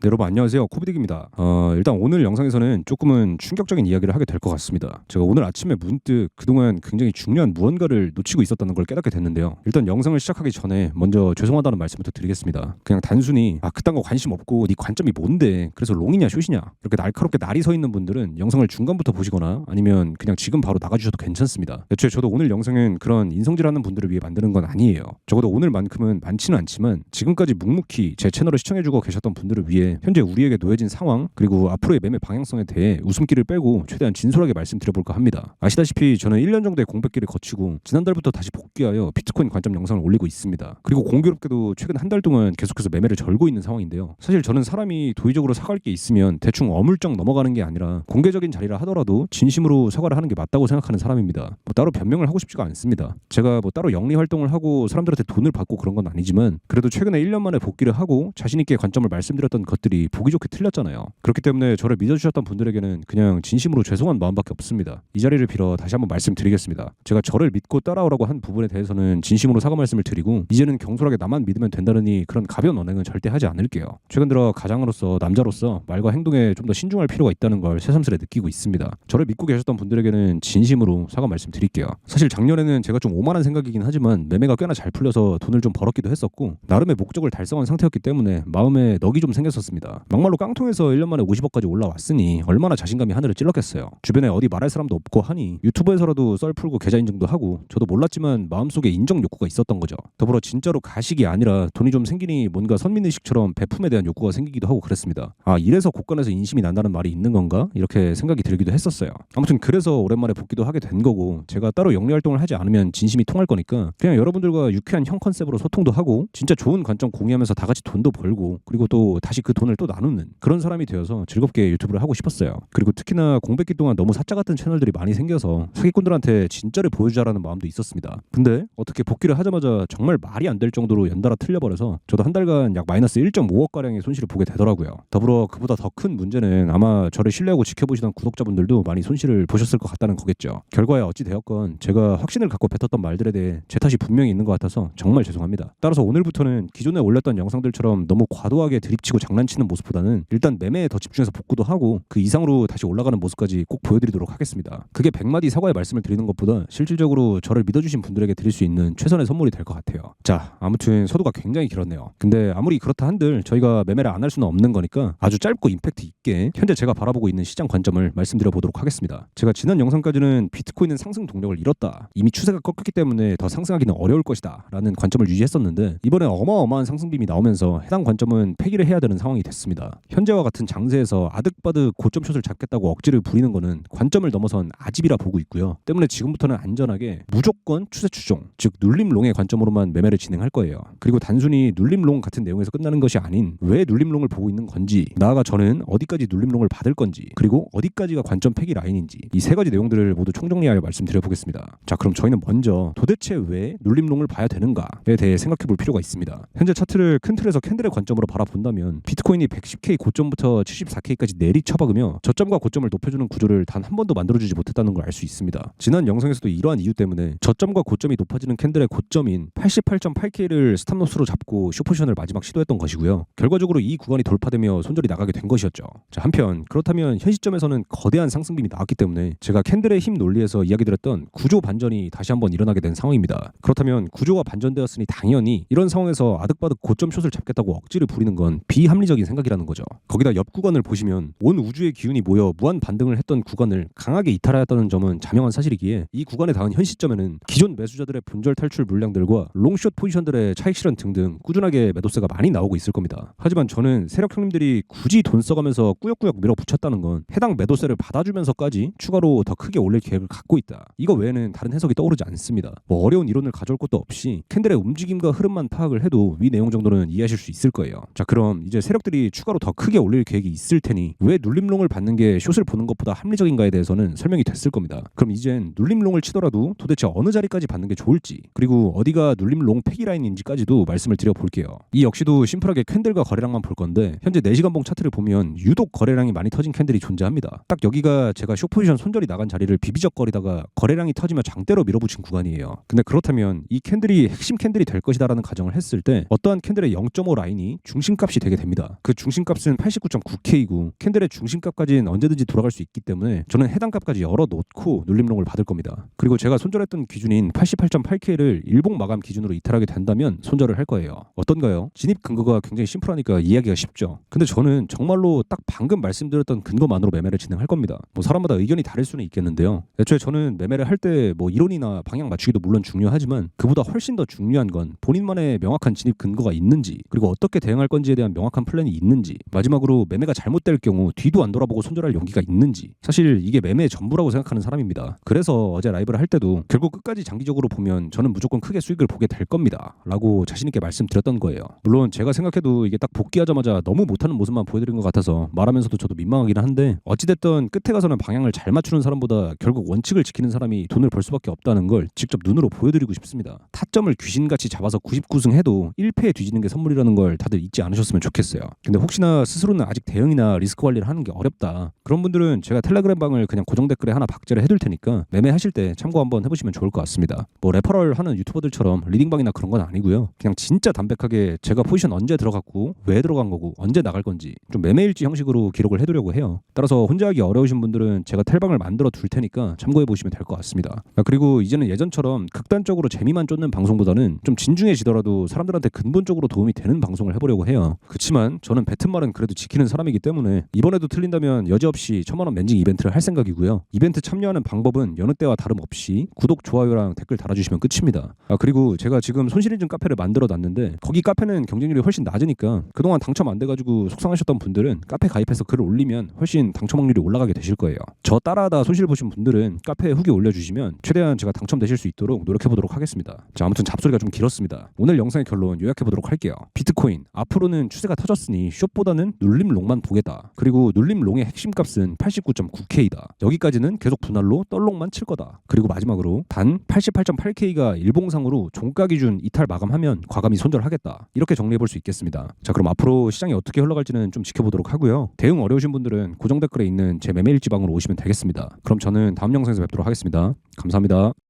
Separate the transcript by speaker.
Speaker 1: 네, 여러분 안녕하세요. 코비딕입니다. 일단 오늘 영상에서는 조금은 충격적인 이야기를 하게 될 것 같습니다. 제가 오늘 아침에 문득 그동안 굉장히 중요한 무언가를 놓치고 있었다는 걸 깨닫게 됐는데요. 일단 영상을 시작하기 전에 먼저 죄송하다는 말씀부터 드리겠습니다. 그냥 단순히 그딴 거 관심 없고 네 관점이 뭔데 그래서 롱이냐 숏이냐 이렇게 날카롭게 날이 서 있는 분들은 영상을 중간부터 보시거나 아니면 그냥 지금 바로 나가주셔도 괜찮습니다. 애초에 저도 오늘 영상은 그런 인성질하는 분들을 위해 만드는 건 아니에요. 적어도 오늘만큼은 많지는 않지만 지금까지 묵묵히 제 채널을 시청해주고 계셨던 분들을 위해 현재 우리에게 놓여진 상황 그리고 앞으로의 매매 방향성에 대해 웃음기를 빼고 최대한 진솔하게 말씀드려볼까 합니다. 아시다시피 저는 1년 정도의 공백기를 거치고 지난달부터 다시 복귀하여 비트코인 관점 영상을 올리고 있습니다. 그리고 공교롭게도 최근 한 달 동안 계속해서 매매를 절고 있는 상황인데요. 사실 저는 사람이 도의적으로 사갈 게 있으면 대충 어물쩍 넘어가는 게 아니라 공개적인 자리라 하더라도 진심으로 사과를 하는 게 맞다고 생각하는 사람입니다. 따로 변명을 하고 싶지가 않습니다. 제가 따로 영리 활동을 하고 사람들한테 돈을 받고 그런 건 아니지만 그래도 최근에 1년 만에 복귀를 하고 자신 있게 관점을 말씀드렸던 것들이 보기 좋게 틀렸잖아요. 그렇기 때문에 저를 믿어주셨던 분들에게는 그냥 진심으로 죄송한 마음밖에 없습니다. 이 자리를 빌어 다시 한번 말씀드리겠습니다. 제가 저를 믿고 따라오라고 한 부분에 대해서는 진심으로 사과 말씀을 드리고 이제는 경솔하게 나만 믿으면 된다느니 그런 가벼운 언행은 절대 하지 않을게요. 최근 들어 가장으로서 남자로서 말과 행동에 좀 더 신중할 필요가 있다는 걸 새삼스레 느끼고 있습니다. 저를 믿고 계셨던 분들에게는 진심으로 사과 말씀드릴게요. 사실 작년에는 제가 좀 오만한 생각이긴 하지만 매매가 꽤나 잘 풀려서 돈을 좀 벌었기도 했었고 나름의 목적을 달성한 상태였기 때문에 마음에 넋이 좀 생겼었습니다. 막말로 깡통에서 1년 만에 50억까지 올라왔으니 얼마나 자신감이 하늘을 찔렀겠어요. 주변에 어디 말할 사람도 없고 하니 유튜브에서라도 썰 풀고 계좌 인증도 하고 저도 몰랐지만 마음속에 인정 욕구가 있었던 거죠. 더불어 진짜로 가식이 아니라 돈이 좀 생기니 뭔가 선민의식처럼 배품에 대한 욕구가 생기기도 하고 그랬습니다. 이래서 곳간에서 인심이 난다는 말이 있는 건가? 이렇게 생각이 들기도 했었어요. 아무튼 그래서 오랜만에 복귀도 하게 된 거고 제가 따로 영리 활동을 하지 않으면 진심이 통할 거니까 그냥 여러분들과 유쾌한 형 컨셉으로 소통도 하고 진짜 좋은 관점 공유하면서 다 같이 돈도 벌고 그리고 또 다시 그 돈을 또 나누는 그런 사람이 되어서 즐겁게 유튜브를 하고 싶었어요. 그리고 특히나 공백기 동안 너무 사짜 같은 채널들이 많이 생겨서 사기꾼들한테 진짜를 보여주자라는 마음도 있었습니다. 근데 어떻게 복귀를 하자마자 정말 말이 안 될 정도로 연달아 틀려버려서 저도 한 달간 약 마이너스 1.5억가량의 손실을 보게 되더라고요. 더불어 그보다 더 큰 문제는 아마 저를 신뢰하고 지켜보시던 구독자분들도 많이 손실을 보셨을 것 같다는 거겠죠. 결과에 어찌 되었건 제가 확신을 갖고 뱉었던 말들에 대해 제 탓이 분명히 있는 것 같아서 정말 죄송합니다. 따라서 오늘부터는 기존에 올렸던 영상들처럼 너무 과도하게 드립치고 장난치는 모습보다는 일단 매매에 더 집중해서 복구도 하고 그 이상으로 다시 올라가는 모습까지 꼭 보여드리도록 하겠습니다. 그게 100마디 사과의 말씀을 드리는 것보다 실질적으로 저를 믿어주신 분들에게 드릴 수 있는 최선의 선물이 될 것 같아요. 자, 아무튼 서두가 굉장히 길었네요. 근데 아무리 그렇다 한들 저희가 매매를 안 할 수는 없는 거니까 아주 짧고 임팩트 있게 현재 제가 바라보고 있는 시장 관점을 말씀드려 보도록 하겠습니다. 제가 지난 영상까지는 비트코인은 상승 동력을 잃었다. 이미 추세가 꺾였기 때문에 더 상승하기는 어려울 것이다. 라는 관점을 유지했었는데 이번에 어마어마한 상승빔이 나오면서 해당 관점은 폐기를 해야 되는 상황이 됐습니다. 현재와 같은 장세에서 아득바득 고점 숏을 잡겠다고 억지를 부리는 거는 관점을 넘어선 아집이라 보고 있고요. 때문에 지금부터는 안전하게 무조건 추세 추종, 즉 눌림롱의 관점으로만 매매를 진행할 거예요. 그리고 단순히 눌림롱 같은 내용에서 끝나는 것이 아닌 왜 눌림롱을 보고 있는 건지, 나아가 저는 어디까지 눌림롱을 받을 건지, 그리고 어디까지가 관점 폐기 라인인지 이 세 가지 내용들을 모두 총정리하여 말씀드려보겠습니다. 자, 그럼 저희는 먼저 도대체 왜 눌림롱을 봐야 되는가에 대해 생각해볼 필요가 있습니다. 현재 차트를 큰 틀에서 캔들의 관점으로 바라본다면 비트코인이 110K 고점부터 74K까지 내리쳐박으며 저점과 고점을 높여주는 구조를 단 한 번도 만들어주지 못했다는 걸 알 수 있습니다. 지난 영상에서도 이러한 이유 때문에 저점과 고점이 높아지는 캔들의 고점인 88.8K를 스탑로스로 잡고 숏포지션을 마지막 시도했던 것이고요. 결과적으로 이 구간이 돌파되며 손절이 나가게 된 것이었죠. 자, 한편 그렇다면 현 시점에서는 거대한 상승빔이 나왔기 때문에 제가 캔들의 힘 논리에서 이야기드렸던 구조 반전이 다시 한번 일어나게 된 상황입니다. 그렇다면 구조가 반전되었으니 당연히 이런 상황에서 아득바득 고점 숏을 잡겠다고 억지를 부리는 건 비합리적인 생각이라는 거죠. 거기다 옆 구간을 보시면 온 우주의 기운이 모여 무한 반등을 했던 구간을 강하게 이탈하였다는 점은 자명한 사실이기에 이 구간에 닿은 현 시점에는 기존 매수자들의 분절 탈출 물량들과 롱숏 포지션들의 차익 실현 등등 꾸준하게 매도세가 많이 나오고 있을 겁니다. 하지만 저는 세력 형님들이 굳이 돈 써가면서 꾸역꾸역 밀어붙였다는 건 해당 매도세를 받아주면서까지 추가로 더 크게 올릴 계획을 갖고 있다. 이거 외에는 다른 해석이 떠오르지 않습니다. 어려운 이론을 가져올 것도 없이 캔들의 움직임과 흐름만 파악을 해도 위 내용 정도는 이해하실 수 있을 거예요. 자, 그럼 이제 세력들이 추가로 더 크게 올릴 계획이 있을 테니 왜 눌림롱을 받는 게 숏을 보는 것보다 합리적인가에 대해서는 설명이 됐을 겁니다. 그럼 이젠 눌림롱을 치더라도 도대체 어느 자리까지 받는 게 좋을지, 그리고 어디가 눌림롱 폐기 라인인지까지도 말씀을 드려볼게요. 이 역시도 심플하게 캔들과 거래량만 볼 건데 현재 4시간봉 차트를 보면 유독 거래량이 많이 터진 캔들이 존재합니다. 딱 여기가 제가 숏포지션 손절이 나간 자리를 비비적거리다가 거래량이 터지며 장대로 밀어붙인 구간이에요. 근데 그렇다면 이 캔들이 핵심 캔들이 될 것이다라는 가정을 했을 때 어떠한 캔들의 0.5 라인이 중심값이 되게 됩니다. 겁니다. 그 중심값은 89.9K고 캔들의 중심값까지는 언제든지 돌아갈 수 있기 때문에 저는 해당 값까지 열어놓고 눌림롱을 받을 겁니다. 그리고 제가 손절했던 기준인 88.8K를 일봉 마감 기준으로 이탈하게 된다면 손절을 할 거예요. 어떤가요? 진입 근거가 굉장히 심플하니까 이해하기가 쉽죠. 근데 저는 정말로 딱 방금 말씀드렸던 근거만으로 매매를 진행할 겁니다. 뭐 사람마다 의견이 다를 수는 있겠는데요. 애초에 저는 매매를 할 때 뭐 이론이나 방향 맞추기도 물론 중요하지만 그보다 훨씬 더 중요한 건 본인만의 명확한 진입 근거가 있는지, 그리고 어떻게 대응할 건지에 대한 명확한 플랜이 있는지, 마지막으로 매매가 잘못될 경우 뒤도 안 돌아보고 손절할 용기가 있는지. 사실 이게 매매의 전부라고 생각하는 사람입니다. 그래서 어제 라이브를 할 때도 결국 끝까지 장기적으로 보면 저는 무조건 크게 수익을 보게 될 겁니다 라고 자신있게 말씀드렸던 거예요. 물론 제가 생각해도 이게 딱 복귀하자마자 너무 못하는 모습만 보여드린 것 같아서 말하면서도 저도 민망하긴 한데, 어찌됐든 끝에 가서는 방향을 잘 맞추는 사람보다 결국 원칙을 지키는 사람이 돈을 벌 수밖에 없다는 걸 직접 눈으로 보여드리고 싶습니다. 타점을 귀신같이 잡아서 99승 해도 1패에 뒤지는 게 선물이라는 걸 다들 잊지 않으셨으면 좋겠어요. 근데 혹시나 스스로는 아직 대응이나 리스크 관리를 하는 게 어렵다, 그런 분들은 제가 텔레그램 방을 그냥 고정 댓글에 하나 박제를 해둘 테니까 매매하실 때 참고 한번 해보시면 좋을 것 같습니다. 뭐 레퍼럴 하는 유튜버들처럼 리딩방이나 그런 건 아니고요. 그냥 진짜 담백하게 제가 포지션 언제 들어갔고 왜 들어간 거고 언제 나갈 건지 좀 매매일지 형식으로 기록을 해두려고 해요. 따라서 혼자 하기 어려우신 분들은 제가 텔방을 만들어 둘 테니까 참고해 보시면 될 것 같습니다. 그리고 이제는 예전처럼 극단적으로 재미만 쫓는 방송보다는 좀 진중해지더라도 사람들한테 근본적으로 도움이 되는 방송을 해보려고 해요. 그치만 저는 뱉은 말은 그래도 지키는 사람이기 때문에 이번에도 틀린다면 여지없이 1000만 원 맨징 이벤트를 할 생각이고요. 이벤트 참여하는 방법은 여느 때와 다름없이 구독, 좋아요랑 댓글 달아주시면 끝입니다. 그리고 제가 지금 손실인증 카페를 만들어 놨는데 거기 카페는 경쟁률이 훨씬 낮으니까 그동안 당첨 안 돼가지고 속상하셨던 분들은 카페 가입해서 글을 올리면 훨씬 당첨 확률이 올라가게 되실 거예요. 저 따라하다 손실 보신 분들은 카페에 후기 올려주시면 최대한 제가 당첨되실 수 있도록 노력해보도록 하겠습니다. 자, 아무튼 잡소리가 좀 길었습니다. 오늘 영상의 결론 요약해보도록 할게요. 비트코인 앞으로는 추세가 터졌으니 숏보다는 눌림롱만 보겠다. 그리고 눌림롱의 핵심 값은 89.9K다. 여기까지는 계속 분할로 떨롱만 칠 거다. 그리고 마지막으로 단 88.8K가 일봉상으로 종가 기준 이탈 마감하면 과감히 손절하겠다. 이렇게 정리해볼 수 있겠습니다. 자, 그럼 앞으로 시장이 어떻게 흘러갈지는 좀 지켜보도록 하고요. 대응 어려우신 분들은 고정 댓글에 있는 제 매매일지 방으로 오시면 되겠습니다. 그럼 저는 다음 영상에서 뵙도록 하겠습니다. 감사합니다.